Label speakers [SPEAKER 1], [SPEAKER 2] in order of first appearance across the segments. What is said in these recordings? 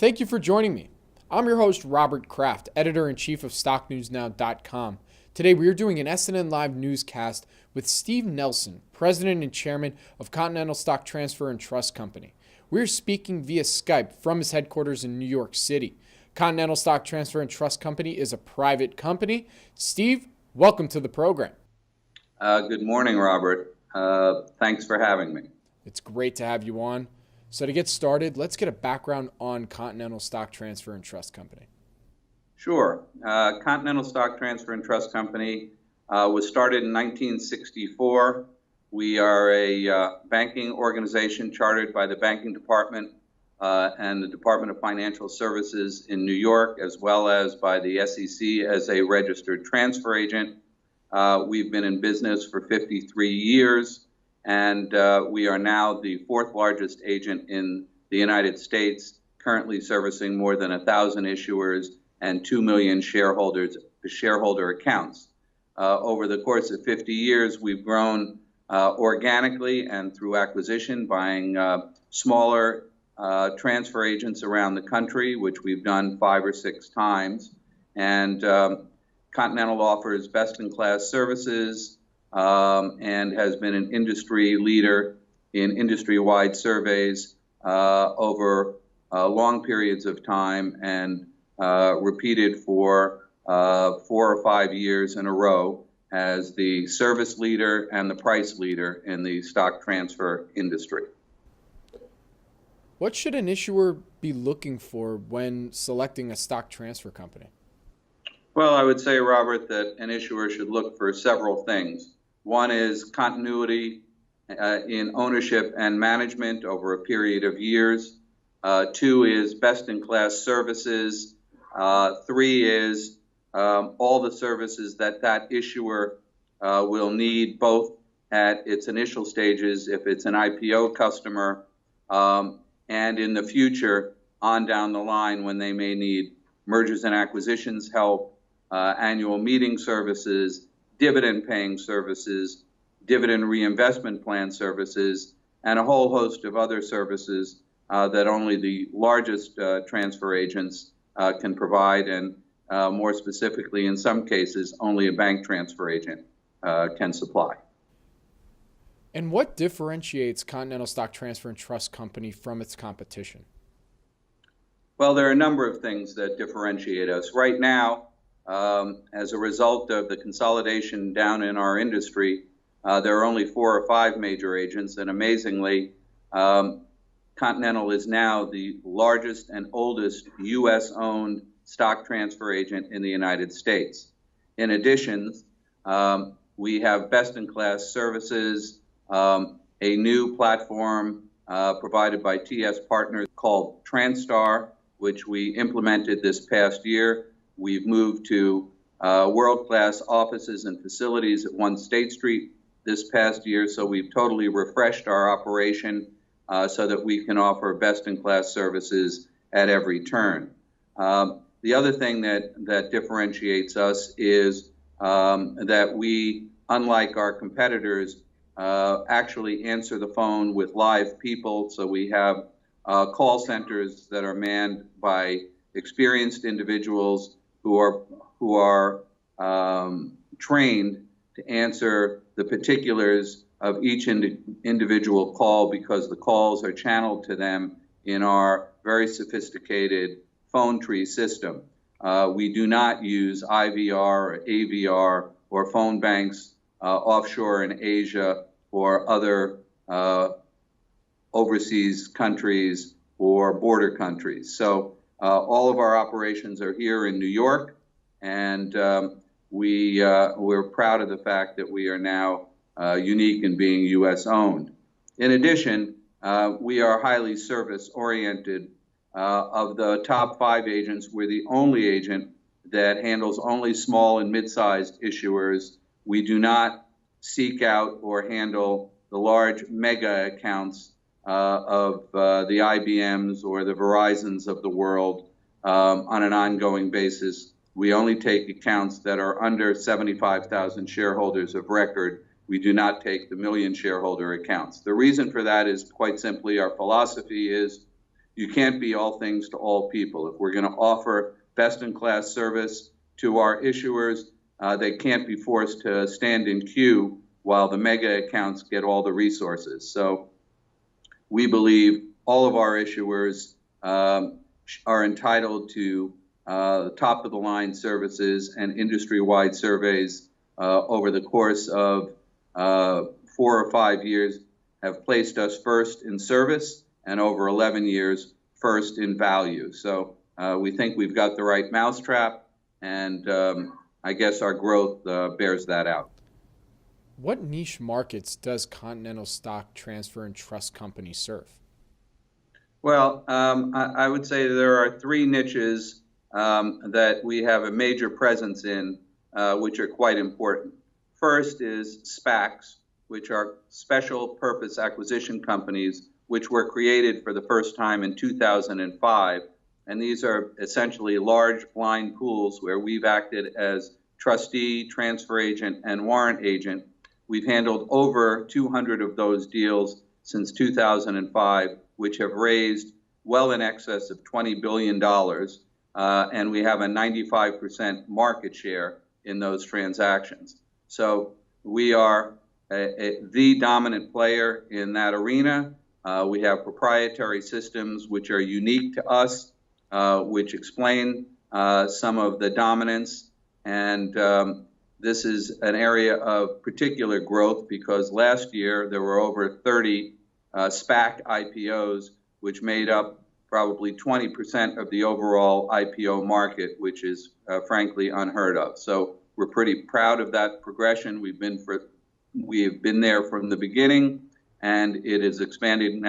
[SPEAKER 1] Thank you for joining me. I'm your host, Robert Kraft, editor-in-chief of StockNewsNow.com. Today we are doing an SNNLive Newscast with Steve Nelson, president and chairman of Continental Stock Transfer and Trust Company. We're speaking via Skype from his headquarters in New York City. Continental Stock Transfer and Trust Company is a private company. Steve, welcome to the program.
[SPEAKER 2] Good morning, Robert. Thanks for having me.
[SPEAKER 1] It's great to have you on. So to get started, let's get a background on Continental Stock Transfer and Trust Company.
[SPEAKER 2] Sure. Continental Stock Transfer and Trust Company was started in 1964. We are a banking organization chartered by the Banking Department and the Department of Financial Services in New York, as well as by the SEC as a registered transfer agent. We've been in business for 53 years. And we are now the fourth largest agent in the United States, currently servicing more than 1,000 issuers and 2 million shareholder accounts. Over the course of 50 years, we've grown organically and through acquisition, buying smaller transfer agents around the country, which we've done 5 or 6 times. And Continental offers best-in-class services, and has been an industry leader in industry-wide surveys over long periods of time, and repeated for 4 or 5 years in a row as the service leader and the price leader in the stock transfer industry.
[SPEAKER 1] What should an issuer be looking for when selecting a stock transfer company?
[SPEAKER 2] Well, I would say, Robert, that an issuer should look for several things. One is continuity in ownership and management over a period of years. 2 is best-in-class services. 3 is all the services that issuer will need, both at its initial stages, if it's an IPO customer, and in the future, on down the line when they may need mergers and acquisitions help, annual meeting services, dividend-paying services, dividend reinvestment plan services, and a whole host of other services that only the largest transfer agents can provide, and more specifically, in some cases, only a bank transfer agent can supply.
[SPEAKER 1] And what differentiates Continental Stock Transfer and Trust Company from its competition?
[SPEAKER 2] Well, there are a number of things that differentiate us. Right now, as a result of the consolidation down in our industry, there are only 4 or 5 major agents, and amazingly, Continental is now the largest and oldest U.S.-owned stock transfer agent in the United States. In addition, we have best-in-class services, a new platform provided by TS Partners called TransStar, which we implemented this past year. We've moved to world-class offices and facilities at 1 State Street this past year, so we've totally refreshed our operation so that we can offer best-in-class services at every turn. The other thing that differentiates us is that we, unlike our competitors, actually answer the phone with live people, so we have call centers that are manned by experienced individuals who are trained to answer the particulars of each individual call, because the calls are channeled to them in our very sophisticated phone tree system. We do not use IVR or AVR or phone banks offshore in Asia or other overseas countries or border countries. So all of our operations are here in New York, and we're proud of the fact that we are now unique in being U.S. owned. In addition, we are highly service-oriented. Of the top 5 agents, we're the only agent that handles only small and mid-sized issuers. We do not seek out or handle the large mega accounts of the IBMs or the Verizons of the world on an ongoing basis. We only take accounts that are under 75,000 shareholders of record. We do not take the million shareholder accounts. The reason for that is quite simply our philosophy is you can't be all things to all people. If we're going to offer best-in-class service to our issuers, they can't be forced to stand in queue while the mega accounts get all the resources. So we believe all of our issuers are entitled to top-of-the-line services, and industry-wide surveys over the course of 4 or 5 years have placed us first in service, and over 11 years first in value. So we think we've got the right mousetrap, and I guess our growth bears that out.
[SPEAKER 1] What niche markets does Continental Stock Transfer and Trust Company serve?
[SPEAKER 2] Well, I would say there are 3 niches that we have a major presence in, which are quite important. First is SPACs, which are special purpose acquisition companies, which were created for the first time in 2005. And these are essentially large blind pools where we've acted as trustee, transfer agent, and warrant agent. We've handled over 200 of those deals since 2005, which have raised well in excess of $20 billion. And we have a 95% market share in those transactions. So we are the dominant player in that arena. We have proprietary systems which are unique to us, which explain some of the dominance. And this is an area of particular growth because last year there were over 30 SPAC IPOs, which made up probably 20% of the overall IPO market, which is frankly unheard of. So we're pretty proud of that progression. We have been there from the beginning, and it is expanding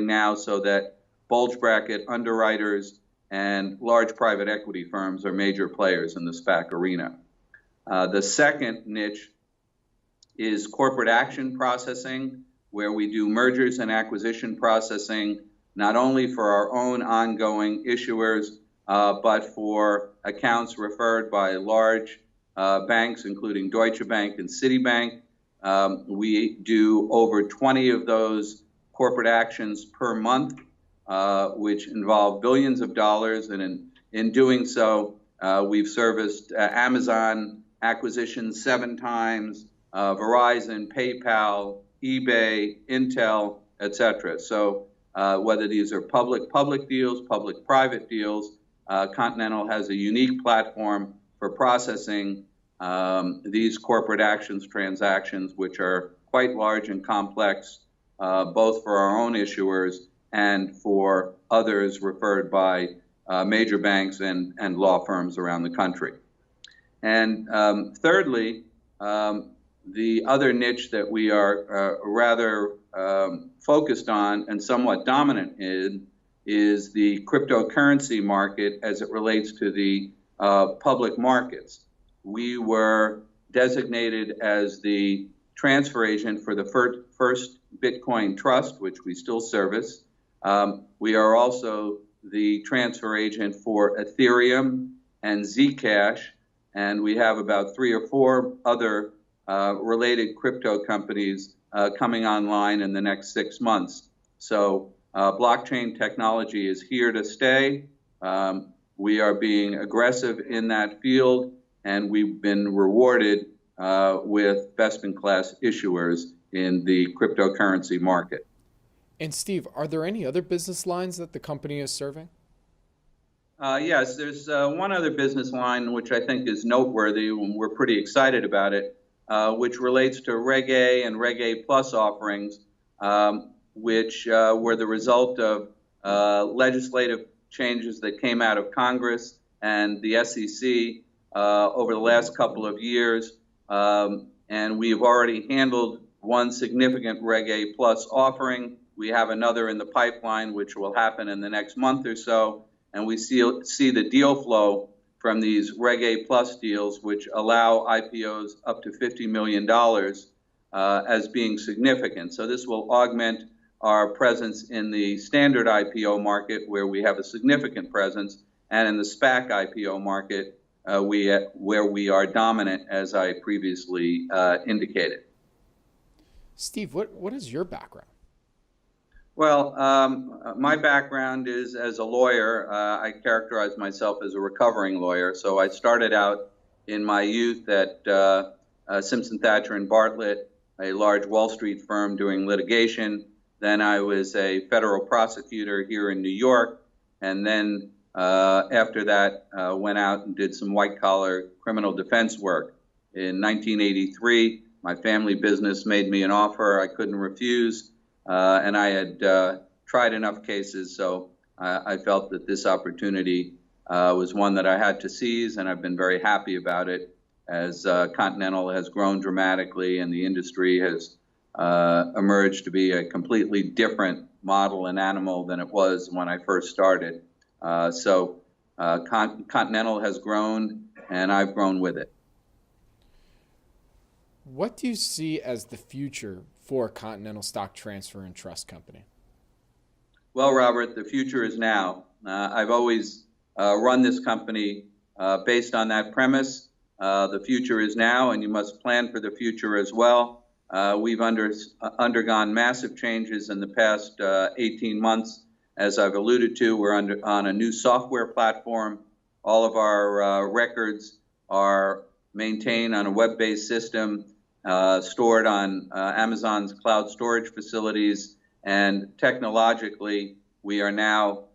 [SPEAKER 2] now so that bulge bracket underwriters and large private equity firms are major players in the SPAC arena. The second niche is corporate action processing, where we do mergers and acquisition processing, not only for our own ongoing issuers, but for accounts referred by large banks, including Deutsche Bank and Citibank. We do over 20 of those corporate actions per month, which involve billions of dollars. And in doing so, we've serviced Amazon acquisitions 7 times, Verizon, PayPal, eBay, Intel, etc. So whether these are public deals, public-private deals, Continental has a unique platform for processing these corporate actions transactions, which are quite large and complex, both for our own issuers and for others referred by major banks and law firms around the country. And thirdly, the other niche that we are rather focused on and somewhat dominant in is the cryptocurrency market as it relates to the public markets. We were designated as the transfer agent for the first Bitcoin trust, which we still service. We are also the transfer agent for Ethereum and Zcash, and we have about 3 or 4 other related crypto companies coming online in the next 6 months. So blockchain technology is here to stay. We are being aggressive in that field, and we've been rewarded with best-in-class issuers in the cryptocurrency market.
[SPEAKER 1] And Steve, are there any other business lines that the company is serving?
[SPEAKER 2] Yes, there's one other business line which I think is noteworthy, and we're pretty excited about it, which relates to Reg A and Reg A Plus offerings, which were the result of legislative changes that came out of Congress and the SEC over the last couple of years. And we've already handled one significant Reg A Plus offering. We have another in the pipeline, which will happen in the next month or so. And we see the deal flow from these Reg A Plus deals, which allow IPOs up to $50 million as being significant. So this will augment our presence in the standard IPO market, where we have a significant presence, and in the SPAC IPO market, where we are dominant, as I previously indicated.
[SPEAKER 1] Steve, what is your background?
[SPEAKER 2] Well, my background is as a lawyer. I characterize myself as a recovering lawyer. So I started out in my youth at Simpson Thacher and Bartlett, a large Wall Street firm doing litigation. Then I was a federal prosecutor here in New York. And then after that, went out and did some white-collar criminal defense work. In 1983, my family business made me an offer I couldn't refuse. And I had tried enough cases, so I felt that this opportunity was one that I had to seize, and I've been very happy about it as Continental has grown dramatically and the industry has emerged to be a completely different model and animal than it was when I first started. So Continental has grown, and I've grown with it.
[SPEAKER 1] What do you see as the future for Continental Stock Transfer and Trust Company?
[SPEAKER 2] Well, Robert, the future is now. I've always run this company based on that premise. The future is now, and you must plan for the future as well. We've undergone massive changes in the past 18 months. As I've alluded to, we're on a new software platform. All of our records are maintained on a web-based system, stored on Amazon's cloud storage facilities, and technologically, we are now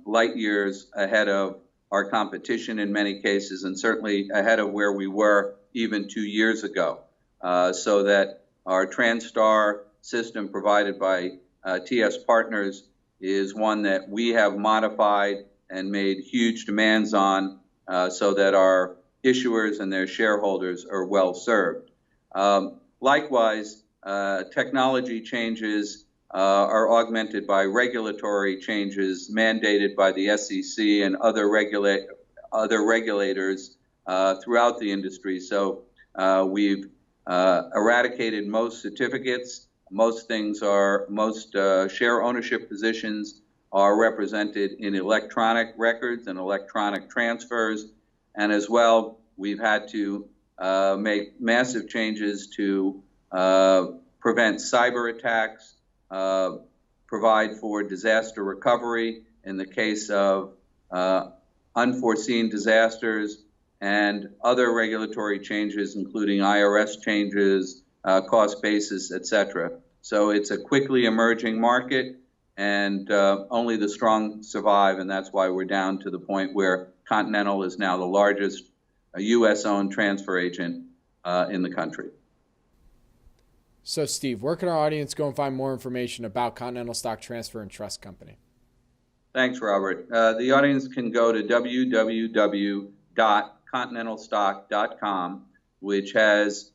[SPEAKER 2] light years ahead of our competition in many cases, and certainly ahead of where we were even 2 years ago. So that our TransStar system provided by TS Partners is one that we have modified and made huge demands on so that our issuers and their shareholders are well served. Likewise, technology changes are augmented by regulatory changes mandated by the SEC and other regulators throughout the industry. So we've eradicated most certificates. Most share ownership positions are represented in electronic records and electronic transfers. And as well, we've had to make massive changes to prevent cyber attacks, provide for disaster recovery in the case of unforeseen disasters, and other regulatory changes, including IRS changes, cost basis, etc. So it's a quickly emerging market, and only the strong survive, and that's why we're down to the point where Continental is now the largest U.S.-owned transfer agent in the country.
[SPEAKER 1] So, Steve, where can our audience go and find more information about Continental Stock Transfer and Trust Company?
[SPEAKER 2] Thanks, Robert. The audience can go to www.continentalstock.com, which has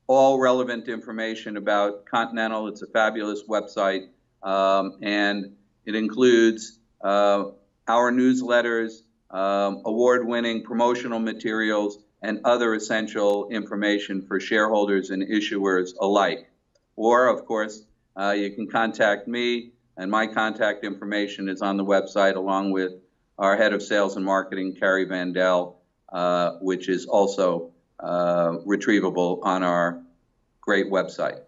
[SPEAKER 2] all relevant information about Continental. It's a fabulous website, and it includes our newsletters, award-winning promotional materials, and other essential information for shareholders and issuers alike. Or, of course, you can contact me, and my contact information is on the website, along with our head of sales and marketing, Carrie Vandell, which is also retrievable on our great website.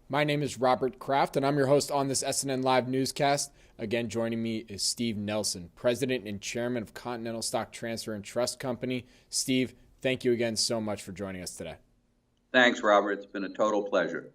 [SPEAKER 1] My name is Robert Kraft, and I'm your host on this SNNLive Newscast. Again, joining me is Steve Nelson, President and Chairman of Continental Stock Transfer and Trust Company. Steve, thank you again so much for joining us today.
[SPEAKER 2] Thanks, Robert. It's been a total pleasure.